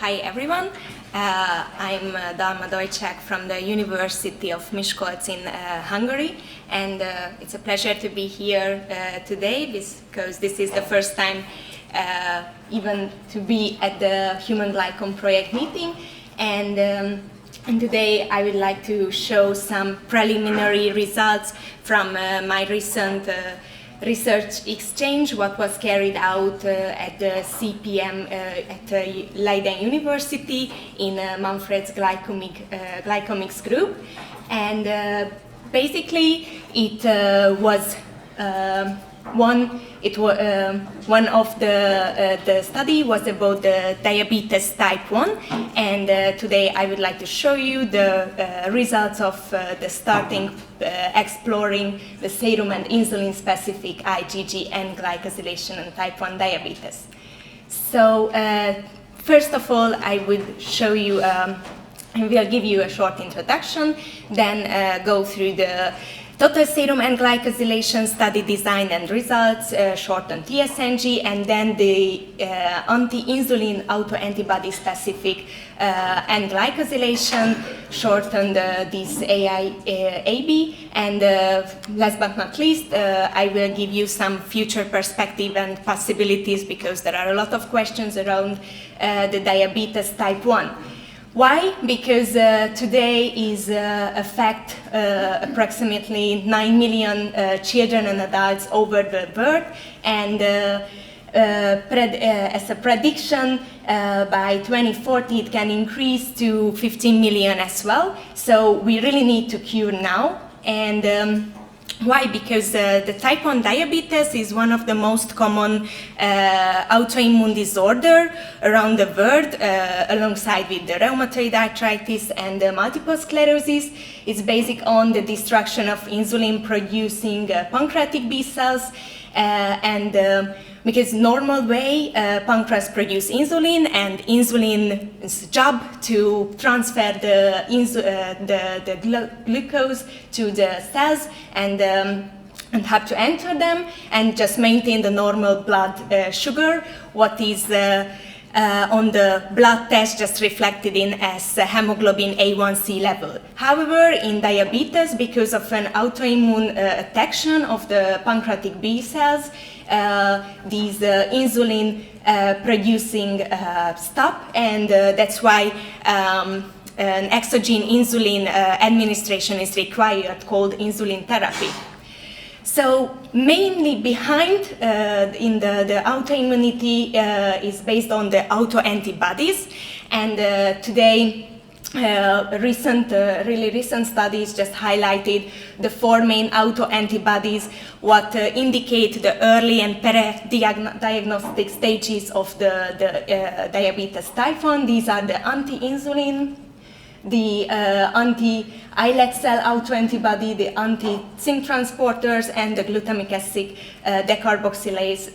Hi everyone, I'm Dalma Dojcsák from the University of Miskolc in Hungary, and it's a pleasure to be here today because this is the first time even to be at the Human Glycome Project meeting, and today I would like to show some preliminary results from my recent research exchange, what was carried out at the CPM at Leiden University in Manfred's glycomics group. And basically it was one of the study was about the diabetes type 1, and today I would like to show you the results of the starting exploring the serum and insulin-specific IgG N-glycosylation and type 1 diabetes. So first of all, I will show you, I will give you a short introduction, then go through the total serum and glycosylation study design and results, short on TSNG, and then the anti-insulin autoantibody specific and glycosylation, shortened this AIAB, and last but not least, I will give you some future perspective and possibilities because there are a lot of questions around the diabetes type 1. Why? Because today is affect approximately 9 million children and adults over the world, and as a prediction, by 2040 it can increase to 15 million as well. So we really need to cure now. And why? Because the type 1 diabetes is one of the most common autoimmune disorder around the world, alongside with the rheumatoid arthritis and multiple sclerosis. It's based on the destruction of insulin-producing pancreatic B cells, and because normal way pancreas produce insulin, and insulin's job to transfer the glucose to the cells and have to enter them and just maintain the normal blood sugar, what is on the blood test just reflected in as hemoglobin A1C level. However, in diabetes, because of an autoimmune attack of the pancreatic B cells, these insulin producing stop, and that's why an exogenous insulin administration is required, called insulin therapy. So mainly behind in the autoimmunity is based on the autoantibodies, and today really recent studies just highlighted the four main autoantibodies what indicate the early and diagnostic stages of the diabetes type 1. These are the anti-insulin, the anti-islet cell autoantibody, the anti-zinc transporters, and the glutamic acid decarboxylase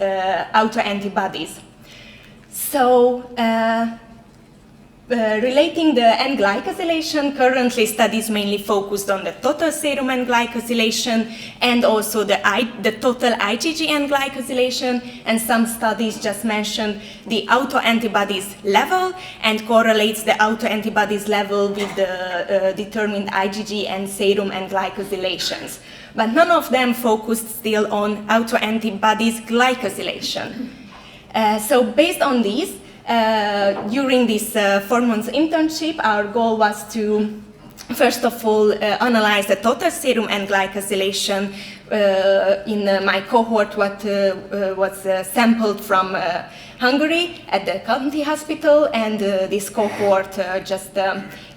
autoantibodies. So relating the N-glycosylation, currently studies mainly focused on the total serum N-glycosylation and also the total IgG N-glycosylation, and some studies just mentioned the autoantibodies level and correlates the autoantibodies level with the determined IgG and serum N-glycosylations. But none of them focused still on autoantibodies glycosylation. So based on these, during this 4 months internship, our goal was to, first of all, analyze the total serum and glycosylation in my cohort, what was sampled from Hungary at the county hospital, and this cohort just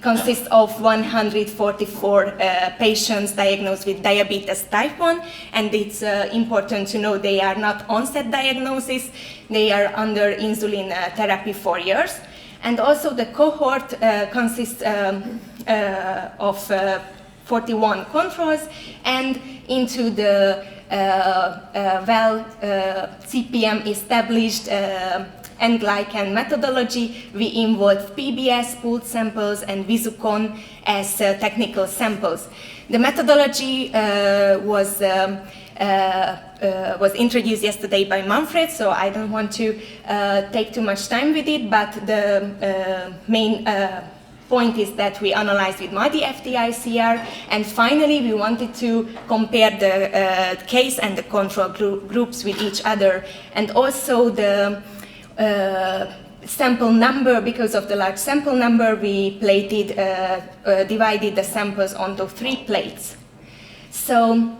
consists of 144 patients diagnosed with diabetes type 1, and it's important to know they are not onset diagnosis, they are under insulin therapy 4 years. And also the cohort consists of 41 controls, and into the CPM established N-glycan methodology, we involved PBS, pooled samples, and Visucon as technical samples. The methodology was was introduced yesterday by Manfred, so I don't want to take too much time with it, but the main point is that we analyzed with MADI FTICR, and finally we wanted to compare the case and the control groups with each other, and also the sample number. Because of the large sample number, we divided the samples onto 3 plates. So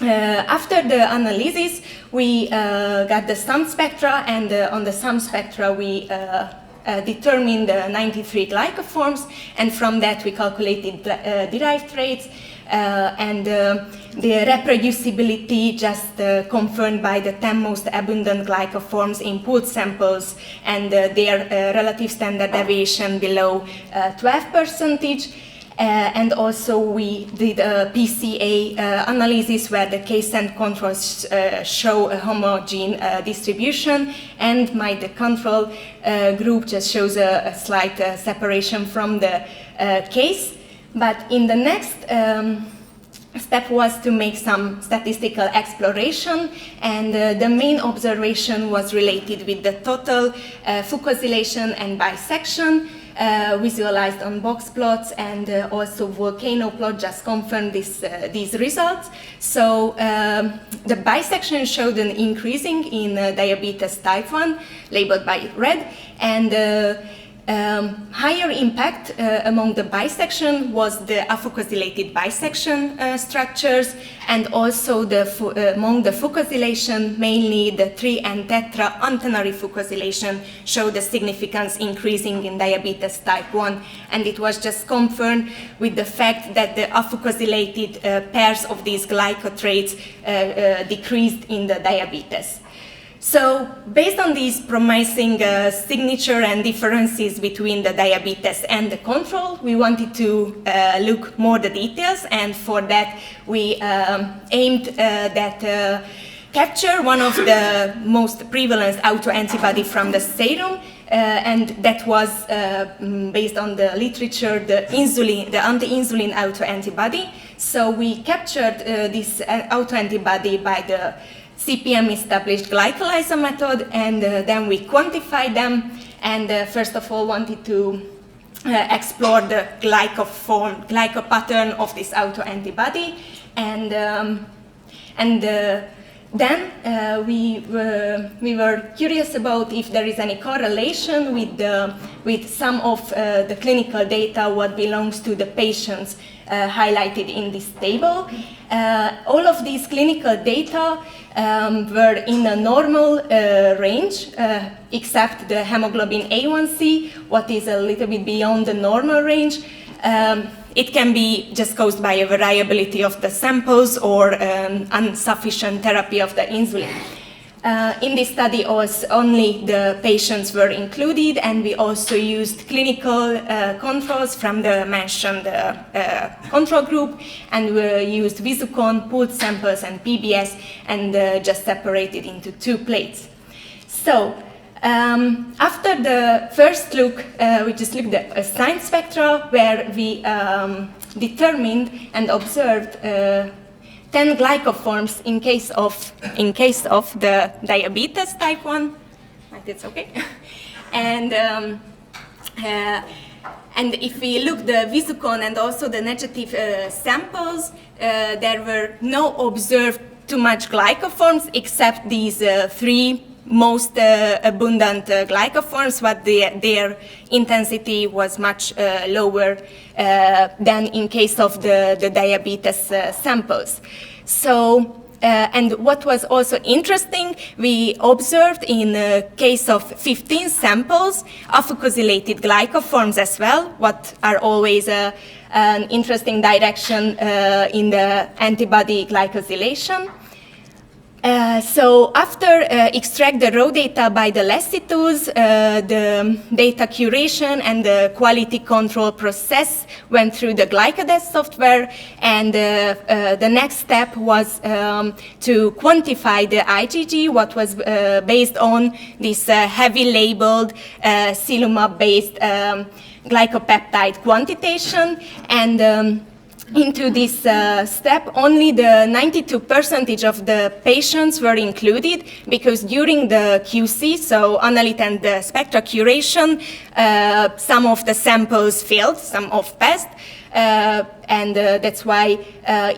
after the analysis, we got the sum spectra, and on the sum spectra we determined the 93 glycoforms, and from that we calculated derived rates, and the reproducibility just confirmed by the 10 most abundant glycoforms in pooled samples, and their relative standard deviation below 12%. And also we did a PCA analysis where the case and controls show a homogeneous distribution, and the control group just shows a slight separation from the case. But in the next step was to make some statistical exploration, and the main observation was related with the total fucosylation and bisection, visualized on box plots, and also volcano plot just confirmed these results. So the bisection showed an increasing in diabetes type 1, labeled by red, and higher impact among the bisection was the afucosylated bisection structures, and also among the fucosylation, mainly the 3 and tetra antennary fucosylation showed a significance increasing in diabetes type 1, and it was just confirmed with the fact that the afucosylated pairs of these glycotrates decreased in the diabetes. So, based on these promising signature and differences between the diabetes and the control, we wanted to look more the details, and for that we aimed that capture one of the most prevalent autoantibody from the serum, and that was based on the literature, the anti-insulin autoantibody. So we captured this autoantibody by the CPM established glycolysis method, and then we quantified them, and first of all wanted to explore the glycopattern of this autoantibody, and then we were curious about if there is any correlation with some of the clinical data what belongs to the patients highlighted in this table. All of these clinical data were in a normal range, except the hemoglobin A1C, what is a little bit beyond the normal range. It can be just caused by a variability of the samples or insufficient therapy of the insulin. In this study, only the patients were included, and we also used clinical controls from the mentioned control group, and we used Visucon, pooled samples, and PBS, and just separated into 2 plates. So, after the first look, we just looked at a sign spectra where we determined and observed 10 glycoforms in case of the diabetes type 1. It's okay. And if we look the Visucon and also the negative samples, there were no observed too much glycoforms except these 3 most abundant glycoforms, but their intensity was much lower than in case of the diabetes samples. So, and what was also interesting, we observed in the case of 15 samples, afucosylated glycoforms as well, what are always an interesting direction in the antibody glycosylation. So after extract the raw data by the lassitudes, the data curation and the quality control process went through the GlycoDesk software, and the next step was to quantify the IgG, what was based on this heavy labeled Silumab based glycopeptide quantitation, and into this step, only the 92% of the patients were included, because during the QC, so analyte and the spectra curation, some of the samples failed, some of passed, and that's why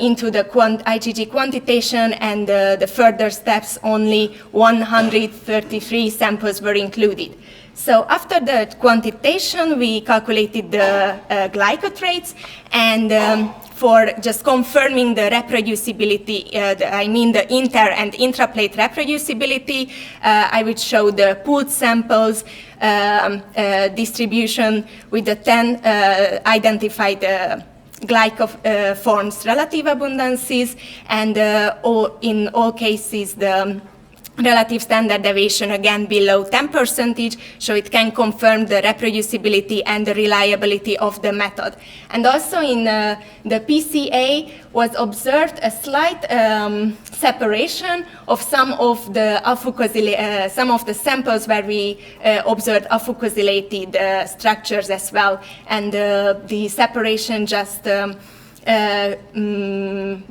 into the IgG quantitation and the further steps, only 133 samples were included. So after the quantitation, we calculated the glycotrates, and for just confirming the reproducibility, I mean the inter and intraplate reproducibility, I would show the pooled samples distribution with the 10 identified glycoforms relative abundances, and in all cases the relative standard deviation again below 10%, so it can confirm the reproducibility and the reliability of the method. And also in the PCA was observed a slight separation of some of the some of the samples where we observed afucosylated structures as well, and the separation just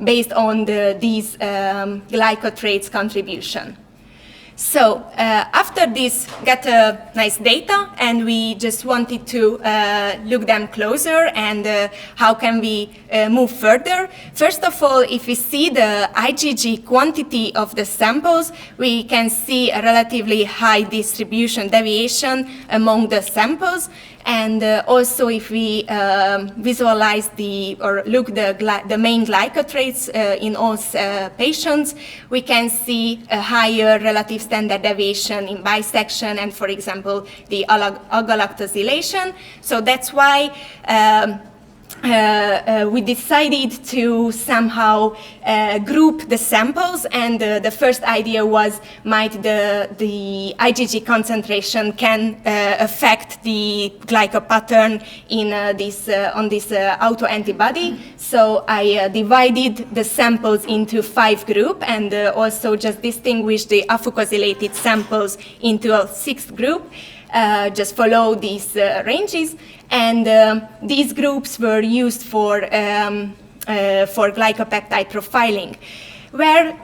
based on these glycotrates contribution. So after this, got nice data, and we just wanted to look them closer, and how can we move further. First of all, if we see the IgG quantity of the samples, we can see a relatively high distribution deviation among the samples. And also, if we visualize or look the main glycotrates in all patients, we can see a higher relative standard deviation in bisection and, for example, the agalactosylation. So that's why we decided to somehow group the samples, and the first idea was, might the IgG concentration can affect the glycopattern in on this autoantibody. So I divided the samples into 5 groups, and also just distinguished the afucosylated samples into a 6th group. Just follow these ranges, and these groups were used for glycopeptide profiling, where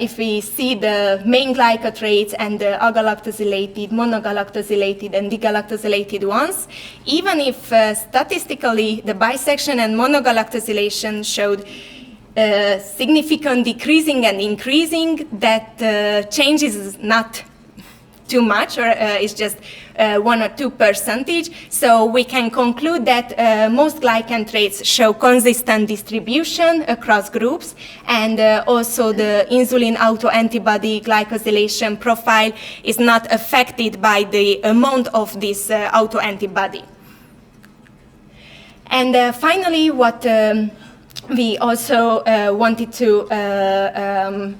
if we see the main glycotrates and the agalactosylated, monogalactosylated, and degalactosylated ones, even if statistically the bisection and monogalactosylation showed significant decreasing and increasing, that changes is not too much, or it's just 1 or 2%. So we can conclude that most glycan traits show consistent distribution across groups, and also the insulin autoantibody glycosylation profile is not affected by the amount of this autoantibody. And finally, what we also wanted to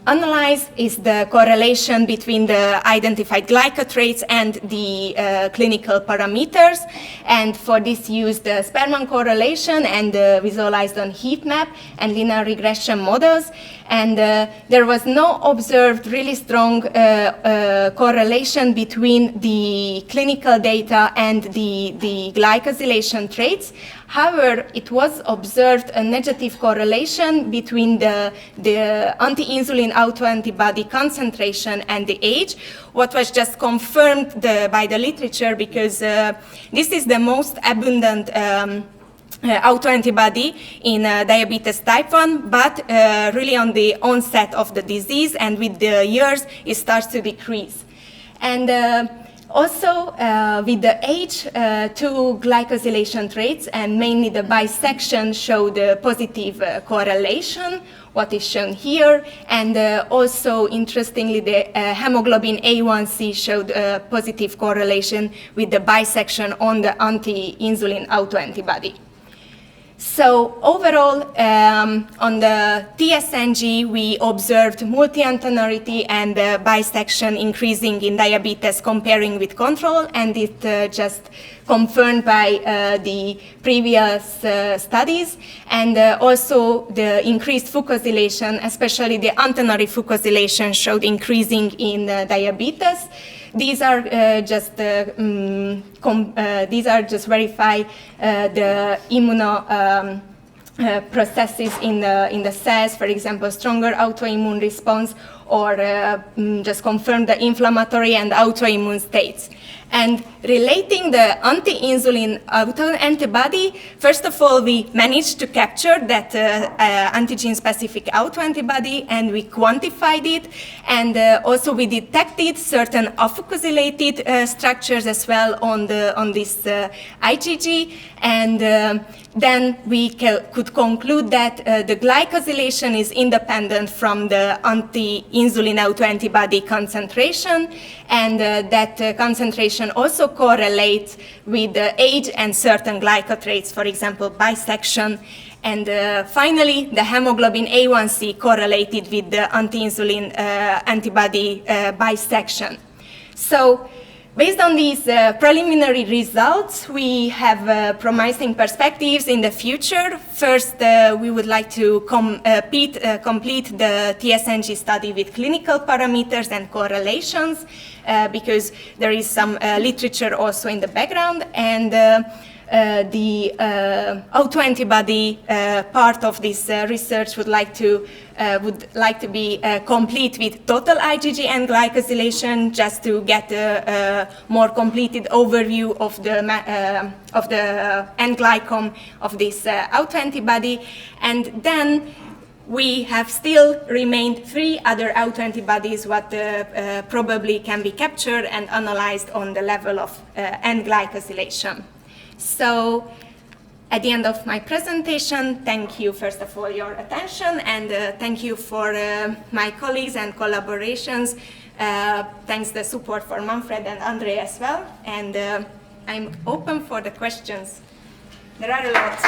analyze is the correlation between the identified glycotrates and the clinical parameters. And for this, used the Spearman correlation and visualized on heat map and linear regression models. And there was no observed really strong correlation between the clinical data and the glycosylation traits. However, it was observed a negative correlation between the anti-insulin autoantibody concentration and the age, what was just confirmed by the literature, because this is the most abundant autoantibody in diabetes type 1, but really on the onset of the disease, and with the years it starts to decrease. And also, with the age, 2 glycosylation traits, and mainly the bisection, showed a positive correlation, what is shown here. And also, interestingly, the hemoglobin A1C showed a positive correlation with the bisection on the anti-insulin autoantibody. So overall, on the TSNG, we observed multi-antenarity and bisection increasing in diabetes comparing with control, and it just confirmed by the previous studies. And also the increased fucosylation, especially the antennary fucosylation, showed increasing in diabetes. These are just verify the processes in the cells, for example, stronger autoimmune response, or just confirm the inflammatory and autoimmune states. And relating the anti-insulin autoantibody, first of all, we managed to capture that antigen-specific autoantibody, and we quantified it, and also we detected certain afucosylated structures as well on this IgG, and then we could conclude that the glycosylation is independent from the anti-insulin autoantibody concentration, and that concentration also correlates with the age and certain glycotraits, for example, bisection. And finally, the hemoglobin A1C correlated with the anti-insulin antibody bisection. So, based on these preliminary results, we have promising perspectives in the future. First, we would like to complete the TSNG study with clinical parameters and correlations, because there is some literature also in the background, and the autoantibody part of this research would like to be complete with total IgG N-glycosylation, just to get a more completed overview of the N-glycome of this autoantibody. And then we have still remained 3 other autoantibodies what probably can be captured and analyzed on the level of N-glycosylation. So, at the end of my presentation, thank you first of all your attention, and thank you for my colleagues and collaborations. Thanks the support for Manfred and Andre as well, and I'm open for the questions. There are a lot.